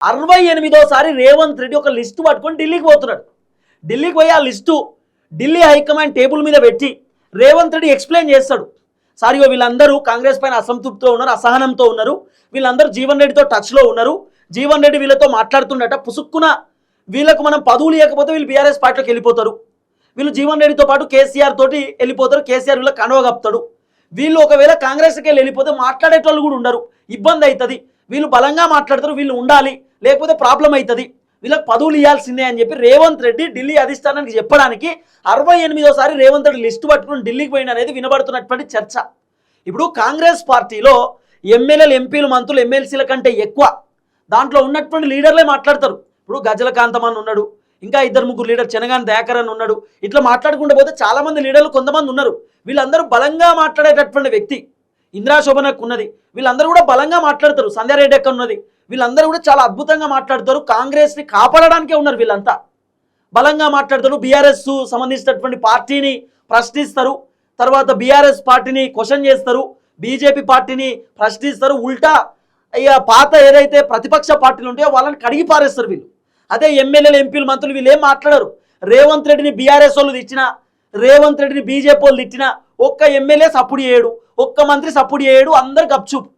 68సారి రేవంత్ రెడ్డి ఒక లిస్టు పట్టుకొని ఢిల్లీకి పోతున్నాడు. ఢిల్లీకి పోయి ఆ లిస్టు ఢిల్లీ హైకమాండ్ టేబుల్ మీద పెట్టి రేవంత్ రెడ్డి ఎక్స్ప్లెయిన్ చేస్తాడు. సారీగో వీళ్ళందరూ కాంగ్రెస్ పైన అసంతృప్తితో ఉన్నారు, అసహనంతో ఉన్నారు, వీళ్ళందరూ జీవన్ రెడ్డితో టచ్లో ఉన్నారు, జీవన్ రెడ్డి వీళ్ళతో మాట్లాడుతున్నట, పుసుక్కున వీళ్ళకు మనం పదవులు ఇవ్వకపోతే వీళ్ళు బీఆర్ఎస్ పార్టీలోకి వెళ్ళిపోతారు, వీళ్ళు జీవన్ రెడ్డితో పాటు కేసీఆర్ తోటి వెళ్ళిపోతారు, కేసీఆర్ వీళ్ళకి కండువ కప్తాడు, వీళ్ళు ఒకవేళ కాంగ్రెస్కి వెళ్ళిపోతే మాట్లాడేటోళ్ళు కూడా ఉండరు, ఇబ్బంది అవుతుంది, వీళ్ళు బలంగా మాట్లాడతారు, వీళ్ళు ఉండాలి, లేకపోతే ప్రాబ్లం అవుతుంది, వీళ్ళకి పదవులు ఇవ్వాల్సిందే అని చెప్పి రేవంత్ రెడ్డి ఢిల్లీ అధిష్టానానికి చెప్పడానికి 68సారి రేవంత్ రెడ్డి లిస్టు పట్టుకుని ఢిల్లీకి పోయిన అనేది వినబడుతున్నటువంటి చర్చ. ఇప్పుడు కాంగ్రెస్ పార్టీలో ఎమ్మెల్యేలు, ఎంపీలు, మంత్రులు, ఎమ్మెల్సీల కంటే ఎక్కువ దాంట్లో ఉన్నటువంటి లీడర్లే మాట్లాడతారు. ఇప్పుడు గజ్జల కాంతమన్ ఉన్నాడు, ఇంకా 2-3 లీడర్, చెనగాని దయాకర్ అని ఉన్నాడు, ఇట్లా మాట్లాడుకుంటూ పోతే చాలామంది లీడర్లు కొంతమంది ఉన్నారు. వీళ్ళందరూ బలంగా మాట్లాడేటటువంటి వ్యక్తి ఇందిరా శోభనకు ఉన్నది, వీళ్ళందరూ కూడా బలంగా మాట్లాడతారు. సంధ్యారెడ్డి ఎక్కడ ఉన్నది, వీళ్ళందరూ కూడా చాలా అద్భుతంగా మాట్లాడతారు. కాంగ్రెస్ని కాపాడడానికే ఉన్నారు వీళ్ళంతా, బలంగా మాట్లాడతారు. బీఆర్ఎస్ సంబంధించినటువంటి పార్టీని ప్రశ్నిస్తారు, తర్వాత బీఆర్ఎస్ పార్టీని క్వశ్చన్ చేస్తారు, బీజేపీ పార్టీని ప్రశ్నిస్తారు, ఉల్టా అయ్యా పాత ఏదైతే ప్రతిపక్ష పార్టీలు ఉంటాయో వాళ్ళని కడిగి పారేస్తారు వీళ్ళు. అదే ఎమ్మెల్యేలు, ఎంపీలు, మంత్రులు వీళ్ళు ఏం మాట్లాడరు. రేవంత్ రెడ్డిని బీఆర్ఎస్ వాళ్ళు తిట్టినా, రేవంత్ రెడ్డిని బీజేపీ వాళ్ళు తిట్టినా ఒక్క ఎమ్మెల్యే సపోర్ట్ చేయడు, ఒక్క మంత్రి సపోర్ట్ చేయడు, అందరు గప్చుప్.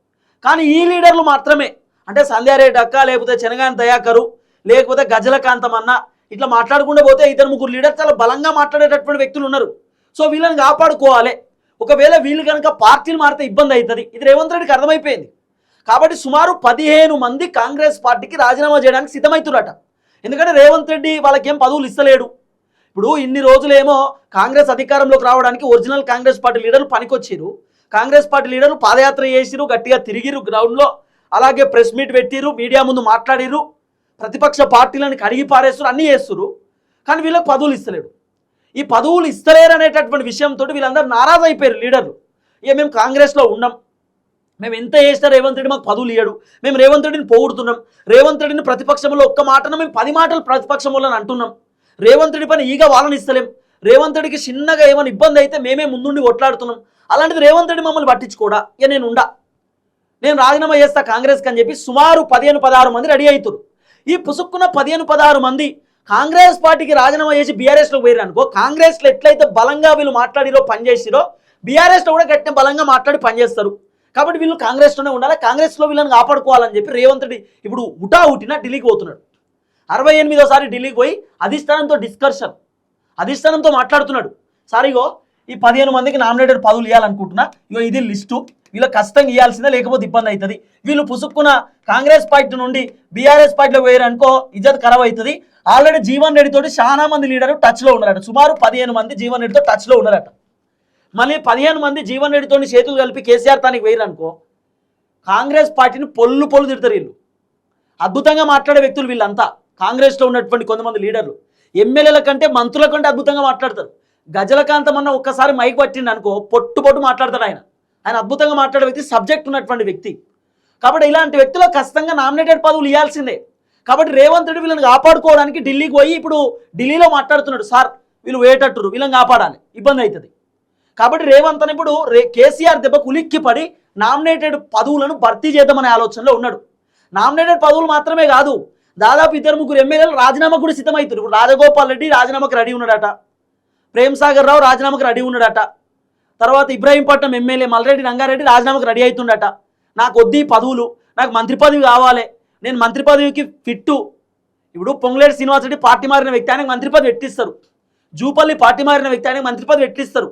కానీ ఈ లీడర్లు మాత్రమే, అంటే సంధ్యారెడ్డి అక్క, లేకపోతే చెనగాని దయాకరు, లేకపోతే గజల కాంతమన్న, ఇట్లా మాట్లాడుకుంటూ పోతే 2-3 లీడర్ చాలా బలంగా మాట్లాడేటటువంటి వ్యక్తులు ఉన్నారు. సో వీళ్ళని కాపాడుకోవాలి. ఒకవేళ వీళ్ళు కనుక పార్టీలు మారితే ఇబ్బంది అవుతుంది, ఇది రేవంత్ రెడ్డికి అర్థమైపోయింది. కాబట్టి సుమారు 15 మంది కాంగ్రెస్ పార్టీకి రాజీనామా చేయడానికి సిద్ధమవుతున్నట. ఎందుకంటే రేవంత్ రెడ్డి వాళ్ళకేం పదవులు ఇస్తలేడు. ఇప్పుడు ఇన్ని రోజులేమో కాంగ్రెస్ అధికారంలోకి రావడానికి ఒరిజినల్ కాంగ్రెస్ పార్టీ లీడర్లు పనికొచ్చిరు, కాంగ్రెస్ పార్టీ లీడర్లు పాదయాత్ర చేసిరు, గట్టిగా తిరిగిరు గ్రౌండ్లో, అలాగే ప్రెస్ మీట్ పెట్టిరు, మీడియా ముందు మాట్లాడిరు, ప్రతిపక్ష పార్టీలను కడిగి పారేస్తారు, అన్నీ చేస్తున్నారు. కానీ వీళ్ళకి పదవులు ఇస్తలేడు. ఈ పదవులు ఇస్తలేరు అనేటటువంటి విషయంతో వీళ్ళందరూ నారాజు అయిపోయారు లీడర్లు. ఇక మేము కాంగ్రెస్లో ఉన్నాం, మేము ఎంత చేసినా రేవంత్ రెడ్డి మాకు పదవులు ఇయ్యడు, మేము రేవంత్ రెడ్డిని పోగొడుతున్నాం, రేవంత్ రెడ్డిని ప్రతిపక్షంలో ఒక్క మాటను మేము 10 మాటలు ప్రతిపక్షంలో అంటున్నాం, రేవంత్ రెడ్డి పని ఈగ వాళ్ళని ఇస్తలేం, రేవంత్ రెడ్డికి చిన్నగా ఏమైనా ఇబ్బంది అయితే మేమే ముందుండి కొట్లాడుతున్నాం, అలాంటిది రేవంత్ రెడ్డి మమ్మల్ని పట్టించుకోడా, ఇక నేను రాజీనామా చేస్తా కాంగ్రెస్కి అని చెప్పి సుమారు 15-16 మంది రెడీ అవుతారు. ఈ పుసుక్కున్న 15-16 మంది కాంగ్రెస్ పార్టీకి రాజీనామా చేసి బీఆర్ఎస్లోకి పోయారు అనుకో, కాంగ్రెస్లో ఎట్లయితే బలంగా వీళ్ళు మాట్లాడిరో పనిచేసిరో బీఆర్ఎస్లో కూడా గట్టిగా బలంగా మాట్లాడి పనిచేస్తారు. కాబట్టి వీళ్ళు కాంగ్రెస్లోనే ఉండాలి, కాంగ్రెస్లో వీళ్ళని కాపాడుకోవాలని చెప్పి రేవంత్ రెడ్డి ఇప్పుడు ఉటావుటిన ఢిల్లీకి పోతున్నాడు. 68సారి ఢిల్లీకి పోయి అధిష్టానంతో డిస్కషన్, అధిష్టానంతో మాట్లాడుతున్నాడు. సారీగో ఈ 15 మందికి నామినేటెడ్ పదవులు ఇవ్వాలనుకుంటున్నా, ఇగో ఇది లిస్టు, వీళ్ళకి ఖచ్చితంగా ఇవ్వాల్సిందే, లేకపోతే ఇబ్బంది అవుతుంది, వీళ్ళు పుసుక్కున కాంగ్రెస్ పార్టీ నుండి బీఆర్ఎస్ పార్టీలో పోయారు అనుకో ఇజ్జత్ ఖరాబ్ అవుతుంది. ఆల్రెడీ జీవన్ రెడ్డి తోటి చాలా మంది లీడర్లు టచ్లో ఉన్నారట, సుమారు 15 మంది జీవన్ రెడ్డితో టచ్లో ఉన్నారట. మళ్ళీ 15 మంది జీవన్ రెడ్డితో చేతులు కలిపి కేసీఆర్ తానికి వేయరు అనుకో, కాంగ్రెస్ పార్టీని పొల్లు తిడతారు. వీళ్ళు అద్భుతంగా మాట్లాడే వ్యక్తులు వీళ్ళంతా, కాంగ్రెస్లో ఉన్నటువంటి కొంతమంది లీడర్లు ఎమ్మెల్యేల కంటే మంత్రుల కంటే అద్భుతంగా మాట్లాడతారు. గజలకాంతమన్న ఒక్కసారి మైక్ పట్టింది అనుకో పొట్టు మాట్లాడతాడు. ఆయన అద్భుతంగా మాట్లాడే వ్యక్తి, సబ్జెక్ట్ ఉన్నటువంటి వ్యక్తి. కాబట్టి ఇలాంటి వ్యక్తులకు ఖచ్చితంగా నామినేటెడ్ పదవులు ఇవ్వాల్సిందే. కాబట్టి రేవంత్ రెడ్డి వీళ్ళని కాపాడుకోవడానికి ఢిల్లీకి పోయి ఇప్పుడు ఢిల్లీలో మాట్లాడుతున్నాడు, సార్ వీళ్ళు వేటట్టురు, వీళ్ళని కాపాడాలి, ఇబ్బంది అవుతుంది. కాబట్టి రేవంత్ అని ఇప్పుడు కేసీఆర్ దెబ్బకు ఉలిక్కిపడి నామినేటెడ్ పదవులను భర్తీ చేద్దామనే ఆలోచనలో ఉన్నాడు. నామినేటెడ్ పదవులు మాత్రమే కాదు, దాదాపు 2-3 ఎమ్మెల్యేలు రాజీనామా కూడా సిద్ధమవుతారు. ఇప్పుడు రాజగోపాల్ రెడ్డి రాజీనామాకు రెడీ ఉన్నాడట, ప్రేమ్ సాగర్ రావు రాజీనామాకు రెడీ ఉన్నాడట, తర్వాత ఇబ్రాహీంపట్నం ఎమ్మెల్యే మల్రెడ్డి రంగారెడ్డి రాజీనామాకు రెడీ అవుతుండట. నాకు వద్దు ఈ పదవులు, నాకు మంత్రి పదవి కావాలి, నేను మంత్రి పదవికి ఫిట్టు. ఇప్పుడు పొంగులేటి శ్రీనివాసరెడ్డి పార్టీ మారిన వ్యక్తి, ఆయనకు మంత్రి పదవి ఎట్టిస్తారు. జూపల్లి పార్టీ మారిన వ్యక్తి, ఆయనకు మంత్రి పదవి ఎట్టిస్తారు.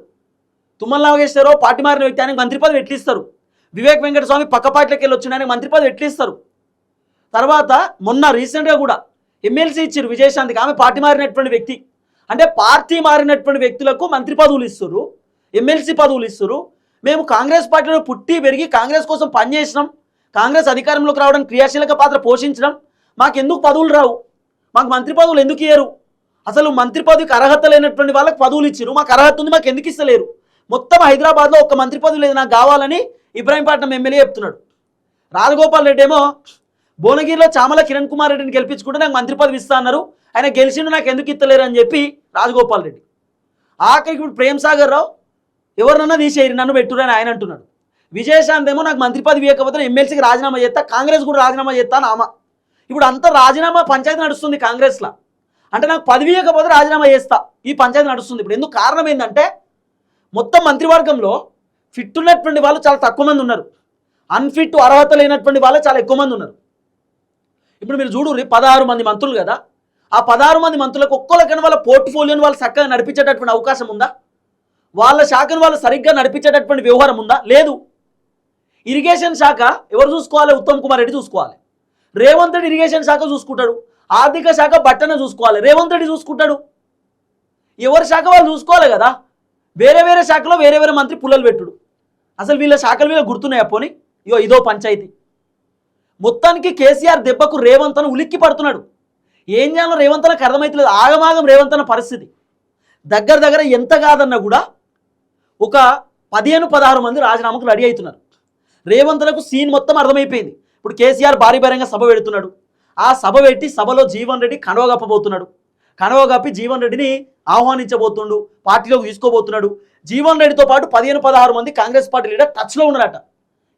తుమ్మల నాగేశ్వరరావు పార్టీ మారిన వ్యక్తి, ఆయనకు మంత్రి పదవి ఎట్లిస్తారు. వివేక్ వెంకటస్వామి పక్క పార్టీలోకి వెళ్ళి వచ్చిన ఆయనకు మంత్రి పదవి ఎట్లిస్తారు. తర్వాత మొన్న రీసెంట్గా కూడా ఎమ్మెల్సీ ఇచ్చారు విజయశాంతికి, ఆమె పార్టీ మారినటువంటి వ్యక్తి. అంటే పార్టీ మారినటువంటి వ్యక్తులకు మంత్రి పదవులు ఇస్తారు, ఎమ్మెల్సీ పదవులు ఇస్తారు. మేము కాంగ్రెస్ పార్టీలో పుట్టి పెరిగి కాంగ్రెస్ కోసం పనిచేసినాం, కాంగ్రెస్ అధికారంలోకి రావడానికి క్రియాశీలక పాత్ర పోషించడం, మాకు ఎందుకు పదవులు రావు, మాకు మంత్రి పదవులు ఎందుకు ఇయ్యరు, అసలు మంత్రి పదవికి అర్హత లేనటువంటి వాళ్ళకి పదవులు ఇచ్చారు, మాకు అర్హత ఉంది, మాకు ఎందుకు ఇస్తలేరు, మొత్తం హైదరాబాద్లో ఒక్క మంత్రి పదవి లేదు నాకు కావాలని ఇబ్రాహీంపట్నం ఎమ్మెల్యే చెప్తున్నాడు. రాజగోపాల్ రెడ్డి ఏమో భువనగిరిలో చామల కిరణ్ కుమార్ రెడ్డిని గెలిపించుకుంటే నాకు మంత్రి పదవి ఇస్తా అన్నారు, ఆయన గెలిచిండు, నాకు ఎందుకు ఇస్తలేరు అని చెప్పి రాజగోపాల్ రెడ్డి. ఆఖరికి ఇప్పుడు ప్రేమ్ సాగర్ రావు ఎవరినన్నా తీసేయరు నన్ను పెట్టురని ఆయన అంటున్నాడు. విజయశాంత్ ఏమో నాకు మంత్రి పదవి ఇవ్వకపోతే ఎమ్మెల్సీకి రాజీనామా చేస్తా, కాంగ్రెస్ కూడా రాజీనామా చేస్తా అని ఆమె. ఇప్పుడు అంత రాజీనామా పంచాయతీ నడుస్తుంది కాంగ్రెస్లో. అంటే నాకు పదవి ఇవ్వకపోతే రాజీనామా చేస్తా, ఈ పంచాయతీ నడుస్తుంది ఇప్పుడు. ఎందుకు కారణం ఏంటంటే మొత్తం మంత్రివర్గంలో ఫిట్ ఉన్నటువంటి వాళ్ళు చాలా తక్కువ మంది ఉన్నారు, అన్ఫిట్ అర్హత లేనటువంటి వాళ్ళు చాలా ఎక్కువ మంది ఉన్నారు. ఇప్పుడు మీరు చూడు 16 మంది మంత్రులు కదా, ఆ 16 మంది మంత్రులకు ఒక్కొక్కరికైనా వాళ్ళ పోర్ట్ఫోలియోని వాళ్ళు చక్కగా నడిపించేటటువంటి అవకాశం ఉందా? వాళ్ళ శాఖను వాళ్ళు సరిగ్గా నడిపించేటటువంటి వ్యవహారం ఉందా? లేదు. ఇరిగేషన్ శాఖ ఎవరు చూసుకోవాలి? ఉత్తమ్ కుమార్ రెడ్డి చూసుకోవాలి. రేవంత్ రెడ్డి ఇరిగేషన్ శాఖ చూసుకుంటాడు. ఆర్థిక శాఖ బట్టన చూసుకోవాలి, రేవంత్ రెడ్డి చూసుకుంటాడు. ఎవరి శాఖ వాళ్ళు చూసుకోవాలి కదా. వేరే వేరే శాఖలో వేరే వేరే మంత్రి పుల్లలు పెట్టుడు. అసలు వీళ్ళ శాఖలు వీళ్ళ గుర్తున్నాయా పోని? ఇదో పంచాయతీ. మొత్తానికి కేసీఆర్ దెబ్బకు రేవంత్ అన్న ఉలిక్కి పడుతున్నాడు. ఏం చేయాలో రేవంత్ అన్నకు అర్థమవుతలేదు. ఆగమాగం రేవంత్ అన్న పరిస్థితి. దగ్గర ఎంత కాదన్నా కూడా ఒక 15-16 మంది రాజీనామాకు రెడీ అవుతున్నారు. రేవంత్ అన్నకు సీన్ మొత్తం అర్థమైపోయింది. ఇప్పుడు కేసీఆర్ భారీ భారీగా సభ పెడుతున్నాడు. ఆ సభ పెట్టి సభలో జీవన్ రెడ్డి కనవ కప్పబోతున్నాడు. కనవ కప్పి జీవన్ రెడ్డిని ఆహ్వానించబోతుండు, పార్టీలోకి తీసుకోబోతున్నాడు. జీవన్ రెడ్డితో పాటు 15-16 మంది కాంగ్రెస్ పార్టీ లీడర్ టచ్లో ఉన్నారట.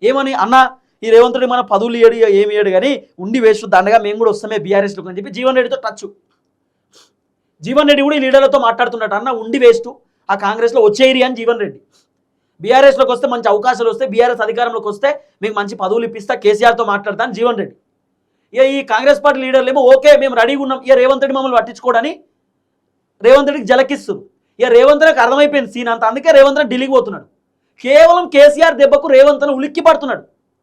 ఏమని? అన్న ఈ రేవంత్ రెడ్డి మన పదవులు ఏడు ఏమి ఏడు కానీ ఉండి వేస్ట్ దండగా మేము కూడా వస్తామే బీఆర్ఎస్లోకి అని చెప్పి జీవన్ రెడ్డితో టచ్. జీవన్ రెడ్డి కూడా ఈ లీడర్లతో మాట్లాడుతున్నట్టు, అన్న ఉండి వేస్ట్, ఆ కాంగ్రెస్లో వచ్చేయరి అని జీవన్ రెడ్డి. బీఆర్ఎస్లోకి వస్తే మంచి అవకాశాలు వస్తే, బీఆర్ఎస్ అధికారంలోకి వస్తే మీకు మంచి పదవులు ఇప్పిస్తా, కేసీఆర్తో మాట్లాడతాను జీవన్ రెడ్డి. ఈ కాంగ్రెస్ పార్టీ లీడర్లు ఏమో ఓకే మేము రెడీగా ఉన్నాం, రేవంత్ రెడ్డి మమ్మల్ని పట్టించుకోవడానికి రేవంత్ రెడ్డికి జలకిస్తారు. రేవంత్ రెడ్డికి అర్థమైపోయింది సీన్ అంతా. అందుకే రేవంత్ రెడ్డి ఢిల్లీకి పోతున్నాడు. కేవలం కేసీఆర్ దెబ్బకు రేవంత్ రెడ్డి ఉలిక్కి పడుతున్నాడు.